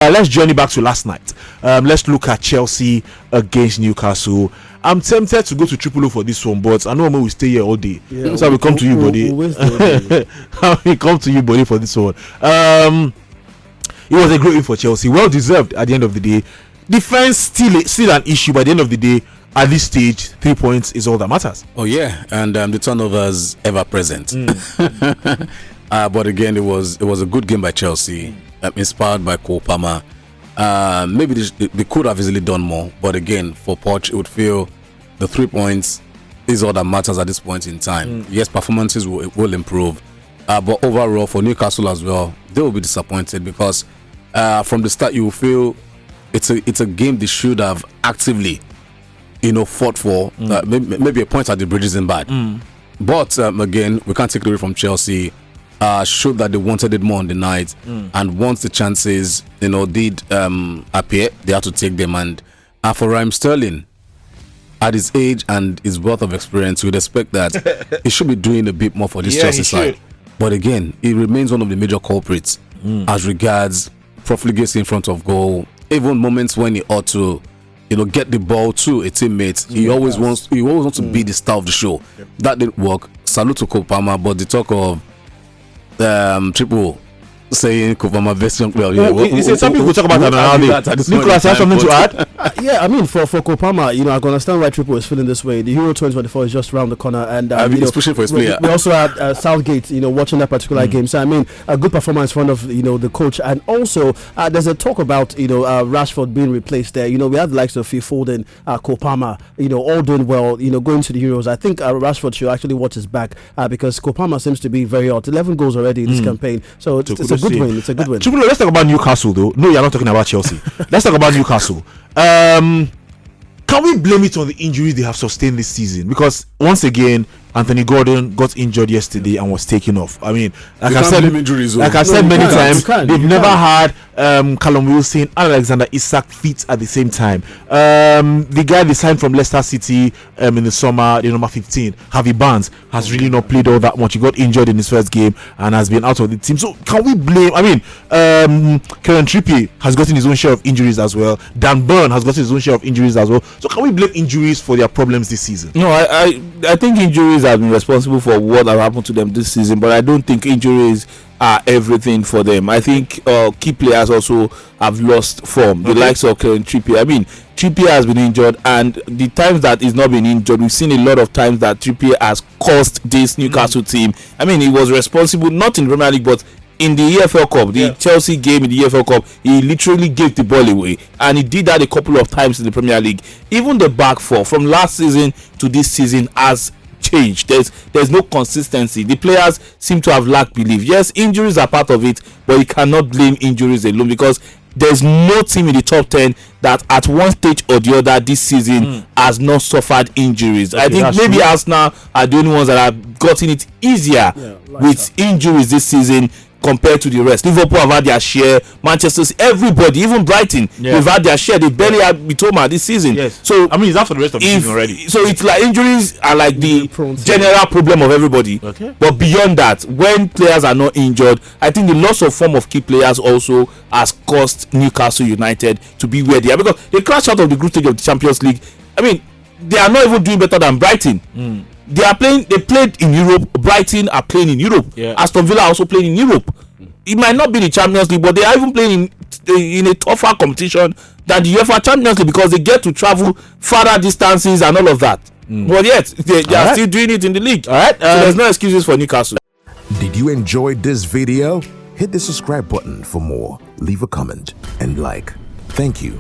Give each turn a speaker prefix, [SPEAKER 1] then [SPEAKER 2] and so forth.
[SPEAKER 1] Let's journey back to last night. Let's look at Chelsea against Newcastle. I'm tempted to go to Triple O for this one, but I know we will stay here all day. Yeah, so we come to you, buddy. We come to you, buddy, for this one. It was a great win for Chelsea. Well deserved at the end of the day. Defense still an issue, but at the end of the day, at this stage, 3 points is all that matters.
[SPEAKER 2] Oh yeah, and the turnovers ever present. But again, it was a good game by Chelsea, inspired by Cole Palmer. Maybe they could have easily done more, but again, for Poch, it would feel the 3 points is all that matters at this point in time. Yes, performances will improve, but overall for Newcastle as well, they will be disappointed because from the start you will feel it's a game they should have actively, fought for. Maybe a point at the bridge isn't bad, but again, we can't take it away from Chelsea. Showed that they wanted it more on the night, and once the chances did appear, they had to take them. And for Raheem Sterling, at his age and his wealth of experience, we'd expect that he should be doing a bit more for this Chelsea side. But again, he remains one of the major culprits as regards profligacy in front of goal. Even moments when he ought to get the ball to a teammate, he always wants to be the star of the show. That didn't work. Salute to Cole Palmer, but the talk of Triple saying Kovama best young player.
[SPEAKER 1] Some people talk about that. Nicholas, has something to add?
[SPEAKER 3] Yeah, I mean, for Kopama, I can understand why Triple is feeling this way. The Euro 2024 is just around the corner, and
[SPEAKER 2] he's pushing for his player.
[SPEAKER 3] We also had Southgate, watching that particular game. So I mean, a good performance in front of the coach, and also there's a talk about Rashford being replaced there. We had the likes of Phil Foden, Kopama, all doing well. Going to the Euros. I think Rashford should actually watch his back because Kopama seems to be very hot. 11 goals already in this campaign, so it's a good win. It's a good win.
[SPEAKER 1] Triple, let's talk about Newcastle, though. No, you're not talking about Chelsea. Let's talk about Newcastle. Can we blame it on the injuries they have sustained this season? Because once again, Anthony Gordon got injured yesterday and was taken off. I mean, like I said many times, they've never had Callum Wilson and Alexander Isak fit at the same time. The guy they signed from Leicester City in the summer, the number 15, Harvey Barnes, has really not played all that much. He got injured in his first game and has been out of the team. So can we blame? I mean, Kieran Trippier has gotten his own share of injuries as well. Dan Burn has gotten his own share of injuries as well. So can we blame injuries for their problems this season?
[SPEAKER 4] No, I think injuries have been responsible for what have happened to them this season, but I don't think injuries are everything for them. I think key players also have lost form. The likes of Kieran Trippier. I mean, Trippier has been injured, and the times that he's not been injured, we've seen a lot of times that Trippier has cost this Newcastle team. I mean, he was responsible not in Premier League, but in the EFL Cup, the Chelsea game in the EFL Cup, he literally gave the ball away, and he did that a couple of times in the Premier League. Even the back four from last season to this season has changed. There's no consistency. The players seem to have lacked belief. Yes, injuries are part of it, but you cannot blame injuries alone because there's no team in the top 10 that at one stage or the other this season has not suffered injuries. Okay, I think maybe true. Arsenal are the only ones that have gotten it easier with injuries this season compared to the rest. Liverpool have had their share, Manchester City, everybody, even Brighton, they've had their share. They barely had Mitoma this season. So
[SPEAKER 1] I mean, it's after the rest of the season already.
[SPEAKER 4] So it's like injuries are like the general problem of everybody. But beyond that, when players are not injured, I think the loss of form of key players also has cost Newcastle United to be where they are, because they crashed out of the group stage of the Champions League. I mean, they are not even doing better than Brighton. They are playing. They played in Europe. Brighton are playing in Europe. Aston Villa are also playing in Europe. It might not be the Champions League, but they are even playing in a tougher competition than the UEFA Champions League because they get to travel farther distances and all of that. But yet they are still doing it in the league.
[SPEAKER 1] All right.
[SPEAKER 4] So there's no excuses for Newcastle.
[SPEAKER 5] Did you enjoy this video? Hit the subscribe button for more. Leave a comment and like. Thank you.